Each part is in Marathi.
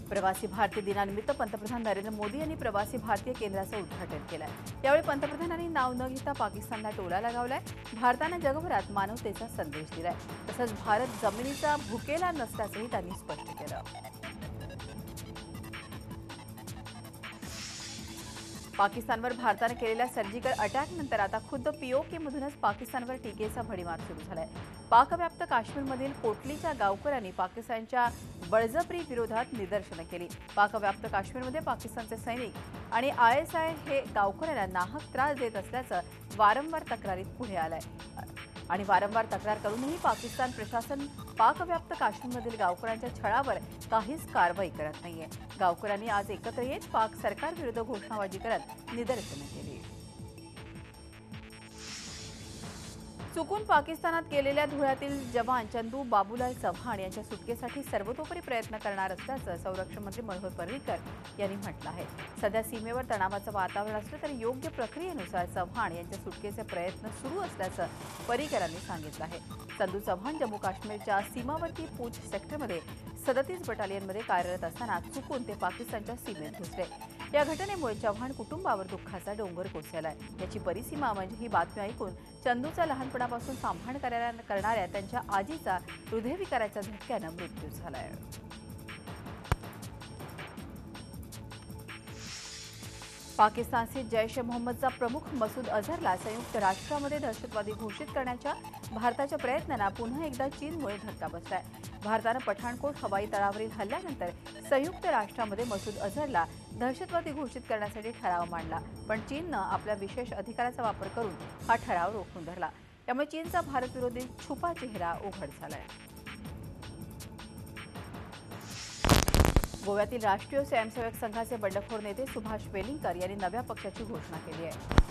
प्रवासी भारतीय दिनानिमित्त पंतप्रधान नरेंद्र मोदी यांनी प्रवासी भारतीय केंद्राचं उद्घाटन केलंय। यावेळी पंतप्रधानांनी नाव न घेता पाकिस्तानला टोला लगावलाय। भारताने जगभरात मानवतेचा संदेश दिलाय। तसंच भारत जमिनीचा भुकेला नसल्याचंही त्यांनी स्पष्ट केलं। पाकिस्तानवर भारताने केलेल्या सर्जिकल अटॅकनंतर आता खुद्द पीओकेमधूनच पाकिस्तानवर टीकेचा भडीमार सुरू झालाय। पाकव्याप्त काश्मीरमधील कोटलीच्या गावकऱ्यांनी पाकिस्तानच्या बळजबरी विरोधात निदर्शनं केली। पाकव्याप्त काश्मीरमध्ये पाकिस्तानचे सैनिक आणि आयएसआय हे गावकऱ्यांना नाहक त्रास देत असल्याचं वारंवार तक्रारीत पुढे आलंय आणि वारंवार तक्रार करूनही पाकिस्तान प्रशासन पाकव्याप्त काश्मीरमधील गावकऱ्यांच्या छळावर काहीच कारवाई करत नाहीये। गावकऱ्यांनी आज एकत्र येत पाक सरकारविरुद्ध घोषणाबाजी करत निदर्शनं केली। चुकून पाकिस्तानात गेलेल्या धुळ्यातील जवान चंदू बाबूलाल चव्हाण यांच्या सुटकेसाठी सर्वतोपरी प्रयत्न करणार असल्याचं संरक्षण मंत्री मनोहर पर्रिकर यांनी म्हटलं आहे। सध्या सीमेवर तणावाचं वातावरण असलं तरी योग्य प्रक्रियेनुसार चव्हाण यांच्या सुटकेचे प्रयत्न सुरू असल्याचं पर्रिकरांनी सांगितलं आहे। चंदू चव्हाण जम्मू काश्मीरच्या सीमावर्ती पूंछ सेक्टरमध्ये 37 बटालियनमध्ये कार्यरत असताना चुकून ते पाकिस्तानच्या सीमेत घुसले। या घटनेमुळे चव्हाण कुटुंबावर दुःखाचा डोंगर कोसळलाय। याची परिसीमा म्हणजे ही बातमी ऐकून चंदूचा लहानपणापासून सांभाळ करणाऱ्या त्यांच्या आजीचा हृदयविकाराच्या झटक्यानं मृत्यू झालाय। पाकिस्तानचे जैश ए मोहम्मदचा प्रमुख मसूद अझहरला संयुक्त राष्ट्रामध्ये दहशतवादी घोषित करण्याच्या भारताच्या प्रयत्नांना पुन्हा एकदा चीनमुळे धक्का बसलाय। भारतानं पठाणकोट हवाई तळावरील हल्ल्यानंतर संयुक्त राष्ट्रामध्ये मसूद अझहरला दहशतवादी घोषित करण्यासाठी ठराव मांडला, पण चीननं आपल्या विशेष अधिकाराचा वापर करून हा ठराव रोखून धरला। त्यामुळे चीनचा भारतविरोधी छुपा चेहरा उघड झालाय। गोव्यातील राष्ट्रीय स्वयंसेवक संघाचे बंडखोर नेते सुभाष वेलिंगकर यांनी नव्या पक्षाची घोषणा केली आहे।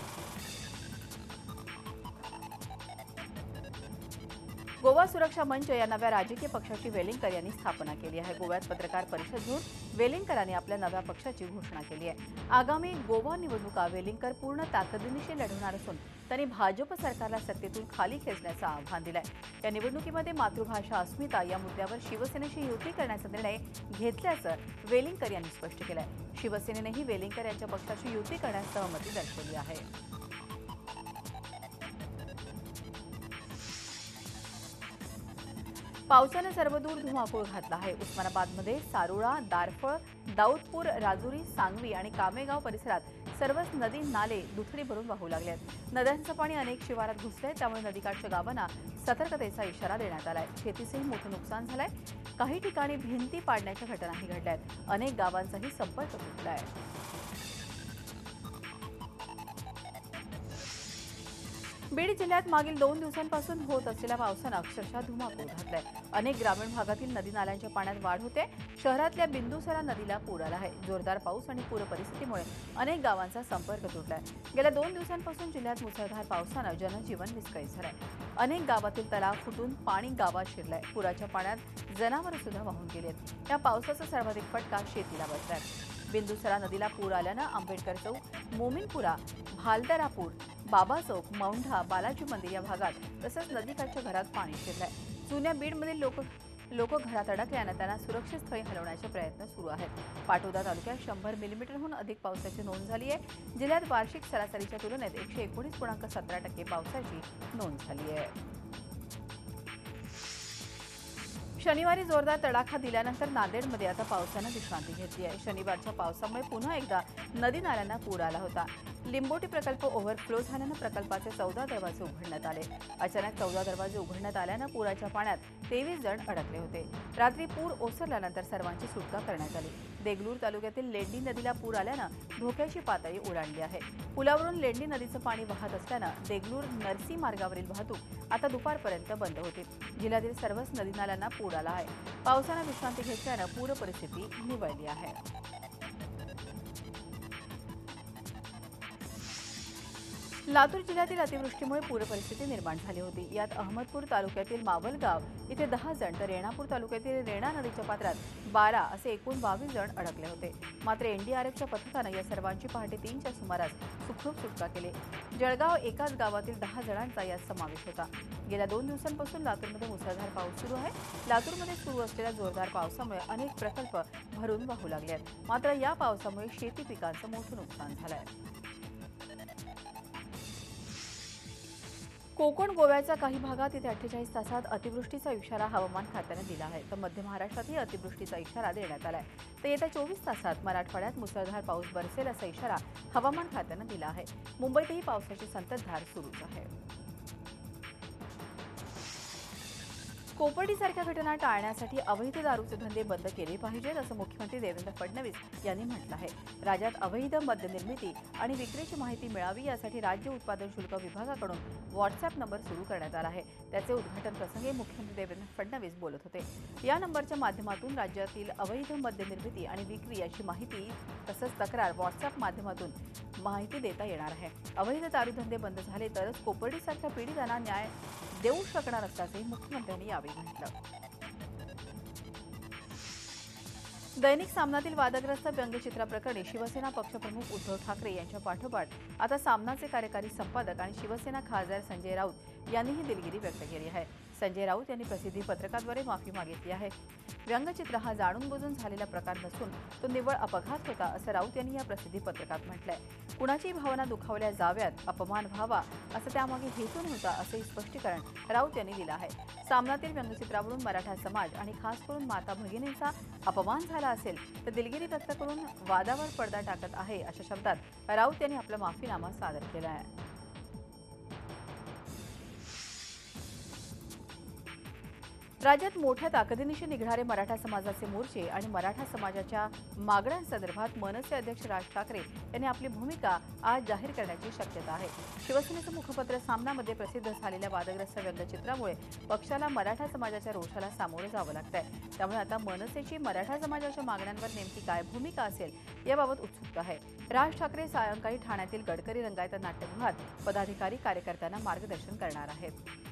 गोवा सुरक्षा मंच या नव्या राजकीय पक्षाची वेलिंगकर यांनी स्थापना केली आहे। गोव्यात पत्रकार परिषद घेऊन वेलिंगकरांनी आपल्या नव्या पक्षाची घोषणा केली आहे। आगामी गोवा निवडणुका वेलिंगकर पूर्ण ताकदीनिशी लढवणार असून त्यांनी भाजप सरकारला सत्तेतून खाली खेचण्याचं आव्हान दिलंय। या निवडणुकीमध्ये मातृभाषा अस्मिता या मुद्द्यावर शिवसेनेशी युती करण्याचा निर्णय घेतल्याचं वेलिंगकर यांनी स्पष्ट केलंय। शिवसेनेनेही वेलिंगकर यांच्या पक्षाची युती करण्यास सहमती दर्शवली आहे। पावसानं सर्वदूर धुमाकूळ घातला आहे। उस्मानाबादमध्ये सारोळा, दारफळ, दाऊदपूर, राजुरी, सांगवी आणि कामेगाव परिसरात सर्वच नदी नाले दुथडी भरून वाहू लागले आहेत। नद्यांचं पाणी अनेक शिवारात घुसलंय, त्यामुळे नदीकाठच्या गावांना सतर्कतेचा इशारा देण्यात आलाय। शेतीचंही मोठं नुकसान झालंय। काही ठिकाणी भिंती पाडण्याच्या घटनाही घडल्यात। अनेक गावांचाही संपर्क तुटलाय। बीड जिल्ह्यात मागील 2 दिवसांपासून होत असलेल्या पावसानं अक्षरशः धुमाकूळ घातलाय। अनेक ग्रामीण भागातील नदी नाल्यांच्या पाण्यात वाढ होते। शहरातल्या बिंदुसरा नदीला पूर आला आहे। जोरदार पाऊस आणि पूर परिस्थितीमुळे अनेक गावांचा संपर्क तुटलाय। गेल्या 2 दिवसांपासून जिल्ह्यात मुसळधार पावसानं जनजीवन विस्कळीत झालंय। अनेक गावातील तलाव फुटून पाणी गावात शिरलंय। पुराच्या पाण्यात जनावरं सुद्धा वाहून गेलेत। या पावसाचा सर्वाधिक फटका शेतीला बसलाय। बिंदुसरा नदीला पूर आल्यानं आंबेडकर चौक, मोमीनपुरा, भालदरापूर, बाबा चौक, मौंढा, बालाजी मंदिर या भागात तसंच नदीकाठच्या घरात पाणी शिरलंय। जुन्या बीडमधील लोक घरात अडकल्यानं त्यांना सुरक्षित स्थळी हलवण्याचे प्रयत्न सुरू आहेत। पाटोदा तालुक्यात 100 मिलीमीटरहून अधिक पावसाची नोंद झाली आहे। जिल्ह्यात वार्षिक सरासरीच्या तुलनेत 119.17% पावसाची नोंद झाली आहे। शनिवारी जोरदार तडाखा दिल्यानंतर नांदेडमध्ये आता पावसानं विश्रांती घेतली आहे। शनिवारच्या पावसामुळे पुन्हा एकदा नदी नाल्यांना पूर आला होता। लिंबोटी प्रकल्प ओव्हरफ्लो झाल्यानं प्रकल्पाचे 14 दरवाजे उघडण्यात आले। अचानक 14 दरवाजे उघडण्यात आल्यानं पुराच्या पाण्यात 23 जण अडकले होते। रात्री पूर ओसरल्यानंतर सर्वांची सुटका करण्यात आली। देगलूर तालुक्यातील लेंडी नदीला पूर आल्यानं धोक्याची पातळी ओलांडली आहे। पुलावरून लेंडी नदीचं पाणी वाहत असल्यानं देगलूर नरसी मार्गावरील वाहतूक आता दुपारपर्यंत बंद होती। जिल्ह्यातील सर्वच नदी नाल्यांना पूर आला आहे। पावसानं विश्रांती घेतल्यानं पूर परिस्थिती निवळली आहे। लातूर जिल्ह्यातील अतिवृष्टीमुळे पूरपरिस्थिती निर्माण झाली होती। यात अहमदपूर तालुक्यातील मावलगाव इथे 10 जण तर रेणापूर तालुक्यातील रेणा नदीच्या पात्रात 12 असे एकूण 22 जण अडकले होते। मात्र एनडीआरएफच्या पथकाने या सर्वांची पहाटे 3च्या सुमारास सुखरूप सुटका केली। जळगाव एकाच गावातील 10 जणांचा यात समावेश होता। गेल्या 2 दिवसांपासून लातूरमध्ये मुसळधार पाऊस सुरू आहे। लातूरमध्ये सुरू असलेल्या जोरदार पावसामुळे अनेक प्रकल्प भरून वाहू लागले आहेत। मात्र या पावसामुळे शेती पिकांचं मोठं नुकसान झालं आहे। कोकण गोव्याच्या काही भागात येत्या 48 तासात अतिवृष्टीचा इशारा हवामान खात्याने दिला आहे, तर मध्य महाराष्ट्रातही अतिवृष्टीचा इशारा देण्यात आला आहे। तर येत्या 24 तासात मराठवाड्यात मुसळधार पाऊस बरसेल असा इशारा हवामान खात्याने दिला आहे। मुंबईतही पावसाची संततधार सुरूच आहे। कोपर्डीसारख्या घटना टाळण्यासाठी अवैध दारूचे धंदे बंद केले पाहिजेत असं मुख्यमंत्री देवेंद्र फडणवीस यांनी म्हटलं आहे। राज्यात अवैध मद्य निर्मिती आणि विक्रीची माहिती मिळावी यासाठी राज्य उत्पादन शुल्क विभागाकडून व्हॉट्सअॅप नंबर सुरू करण्यात आला आहे। त्याचे उद्घाटन प्रसंगी मुख्यमंत्री देवेंद्र फडणवीस बोलत होते। या नंबरच्या माध्यमातून राज्यातील अवैध मद्य निर्मिती आणि विक्री याची माहिती तसंच तक्रार व्हॉट्सअॅप माध्यमातून माहिती देता येणार आहे। अवैध दारूधंदे बंद झाले तरच कोपर्डीसारख्या पीडितांना न्याय देऊ शकणार असल्याचे मुख्यमंत्र्यांनी यावेळी म्हटलं। दैनिक सामनातील वादग्रस्त व्यंगचित्राप्रकरणी शिवसेना पक्षप्रमुख उद्धव ठाकरे यांच्या पाठोपाठ आता सामनाचे कार्यकारी संपादक आणि शिवसेना खासदार संजय राऊत यांनीही दिलगिरी व्यक्त केली आहे। संजय राऊत यांनी प्रसिद्धी पत्रकाद्वारे माफी मागितली आहे। व्यंगचित्र हा जाणून बुजून झालेला प्रकार नसून तो निव्वळ अपघात होता असं राऊत यांनी या प्रसिद्धी पत्रकात म्हटलंय। कुणाची भावना दुखावल्या जाव्यात, अपमान व्हावा असं त्यामागे हेतून होता असंही स्पष्टीकरण राऊत यांनी दिलं आहे। सामनातील व्यंगचित्रावरून मराठा समाज आणि खास करून माता भगिनींचा अपमान झाला असेल तर दिलगिरी व्यक्त करून वादावर पडदा टाकत आहे अशा शब्दात राऊत यांनी आपला माफीनामा सादर केला आहे। राज्यात मोठ्या ताकदीनिशी निघणारे मराठा समाजाचे मोर्चे आणि मराठा समाजाच्या मागण्यांसंदर्भात मनसे अध्यक्ष राज ठाकरे यांनी आपली भूमिका आज जाहीर करण्याची शक्यता आहे। शिवसेनेचं मुखपत्र सामनामध्ये प्रसिद्ध झालेल्या वादग्रस्त व्यंगचित्रामुळे पक्षाला मराठा समाजाच्या रोषाला सामोरं जावं लागतंय। त्यामुळे आता मनसेची मराठा समाजाच्या मागण्यांवर नेमकी काय भूमिका असेल याबाबत उत्सुकता आहे। राज ठाकरे सायंकाळी ठाण्यातील गडकरी रंगायत नाट्यगृहात पदाधिकारी कार्यकर्त्यांना मार्गदर्शन करणार आहेत।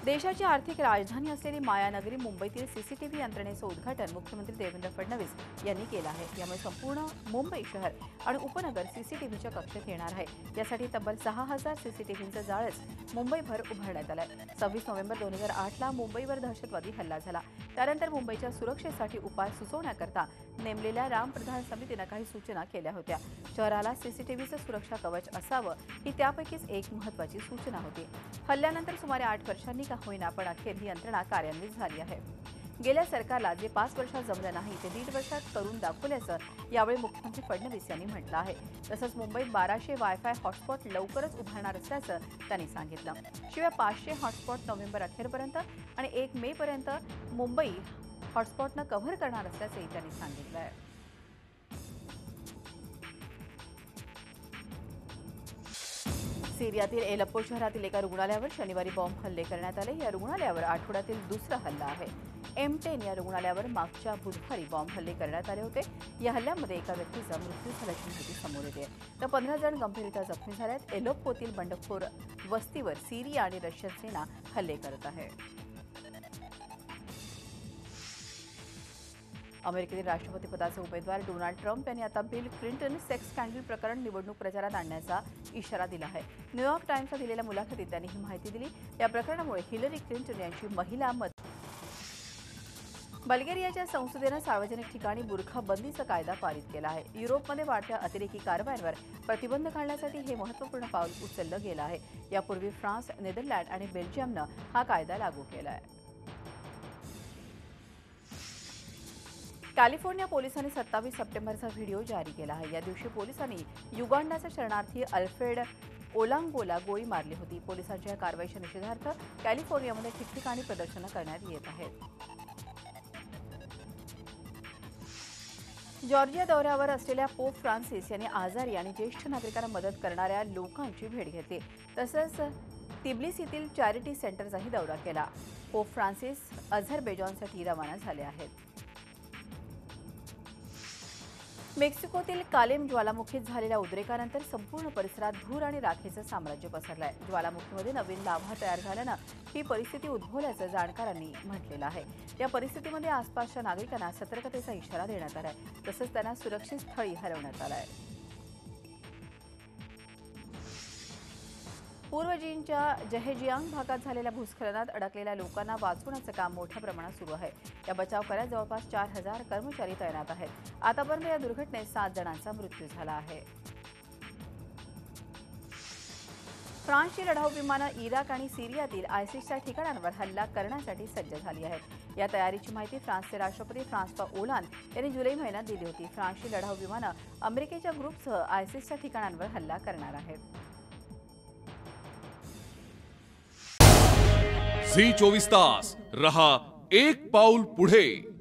देशाची आर्थिक राजधानी असलेली मायानगरी मुंबईतील सीसीटीव्ही यंत्रणेचं उद्घाटन मुख्यमंत्री देवेंद्र फडणवीस यांनी केलं आहे। यामुळे संपूर्ण मुंबई शहर आणि उपनगर सीसीटीव्हीच्या कक्षेत येणार आहे। यासाठी तब्बल 6000 सीसीटीव्हीचं जाळंच मुंबईभर उभारण्यात आलंय। 26 नोव्हेंबर 2008ला मुंबईवर दहशतवादी हल्ला झाला। त्यानंतर मुंबईच्या सुरक्षेसाठी उपाय सुचवण्याकरता नेमलेल्या रामप्रधान समितीनं काही सूचना केल्या होत्या। शहराला सीसीटीव्हीचं सुरक्षा कवच असावं ही त्यापैकीच एक महत्त्वाची सूचना होती। हल्ल्यानंतर सुमारे 8 वर्षांनी का होईना पण अखेर ही यंत्रणा कार्यान्वित झाली आहे। गेल्या सरकारला जे 5 वर्षात जमलं नाही ते 1.5 वर्षात करून दाखवल्याचं यावेळी मुख्यमंत्री फडणवीस यांनी म्हटलं आहे। तसंच मुंबईत 1200 वायफाय हॉटस्पॉट लवकरच उभारणार असल्याचं त्यांनी सांगितलं। शिवाय 500 हॉटस्पॉट नोव्हेंबर अखेरपर्यंत आणि 1 मे पर्यंत मुंबई हॉटस्पॉटनं कव्हर करणार असल्याचंही त्यांनी सांगितलं आहे। सिरियातील एलेप्पो शहरातील एका रुग्णालयावर शनिवारी बॉम्ब हल्ले करण्यात आले। या रुग्णालयावर आठवड्यातील दुसरा हल्ला आहे। M10 या रुग्णालयावर मागच्या बुधवारी बॉम्ब हल्ले करण्यात आले होते। या हल्ल्यामध्ये एका व्यक्तीचा मृत्यू झाल्याची माहिती समोर येते, तर 15 जण गंभीररीत्या जखमी झालेत। एलेप्पोतील बंडखोर वस्तीवर सिरिया आणि रशियन सेना हल्ले करत आहे। अमेरिकेतील राष्ट्रपतीपदाचे उमेदवार डोनाल्ड ट्रम्प यांनी आता बिल क्लिंटन सेक्स स्कॅन्डल प्रकरण निवडणूक प्रचारात आणण्याचा इशारा दिला आहे। न्यूयॉर्क टाइम्सला दिलेल्या मुलाखतीत त्यांनी ही माहिती दिली। या प्रकरणामुळे हिलरी क्लिंटन यांची महिला मत बल्गेरियाच्या संसदेनं सार्वजनिक ठिकाणी बुरखा बंदीचा कायदा पारित केला आहे। युरोपमध्ये वाढत्या अतिरेकी कारवायांवर प्रतिबंध घालण्यासाठी हे महत्त्वपूर्ण पाऊल उचललं गेलं आहे। यापूर्वी फ्रान्स, नेदरलँड आणि बेल्जियमनं हा कायदा लागू केला आहे। कॅलिफोर्निया पोलिसांनी 27 सप्टेंबरचा व्हिडिओ जारी केला आहे। या दिवशी पोलिसांनी युगांडाचा शरणार्थी अल्फ्रेड ओलांगोला गोळी मारली होती। पोलिसांच्या कारवाईच्या निषेधार्थ कॅलिफोर्नियामध्ये ठिकठिकाणी प्रदर्शनं करण्यात येत आहेत। जॉर्जिया दौऱ्यावर असलेल्या पोप फ्रान्सिस यांनी आजारी आणि ज्येष्ठ नागरिकांना मदत करणाऱ्या लोकांची भेट घेतली। तसंच तिब्लिसीतील चॅरिटी सेंटरचाही दौरा केला। पोप फ्रान्सिस अझरबैजानसाठी रवाना झाले आहेत। मेक्सिकोतील कालेम ज्वालामुखीत झालेल्या उद्रेकानंतर संपूर्ण परिसरात धूर आणि राखेचं साम्राज्य पसरलंय। ज्वालामुखीमध्ये नवीन लाव्हा तयार झाल्यानं ही परिस्थिती उद्भवल्याचं जाणकारांनी म्हटलेलं आहे। या परिस्थितीमध्ये आसपासच्या नागरिकांना सतर्कतेचा इशारा देण्यात आलाय, तसंच त्यांना सुरक्षित स्थळी हलवण्यात आलंय। पूर्व चीनच्या जहेजियांग भागात झालेल्या भूस्खलनात अडकलेल्या लोकांना वाचवण्याचं काम मोठ्या प्रमाणात सुरू आहे। या बचाव कार्यात जवळपास 4000 कर्मचारी तैनात आहेत। आतापर्यंत या दुर्घटनेत 7 जणांचा मृत्यू झाला आहे। फ्रान्सची लढाऊ विमानं इराक आणि सिरियातील आयसिसच्या ठिकाणांवर हल्ला करण्यासाठी सज्ज झाली आहेत। या तयारीची माहिती फ्रान्सचे राष्ट्रपती फ्रान्सवा ओलांद यांनी जुलै महिन्यात दिली होती। फ्रान्सची लढाऊ विमानं अमेरिकेच्या ग्रुपसह आयसिसच्या ठिकाणांवर हल्ला करणार आहेत। झी 24 तास रहा एक पाऊल पुढे।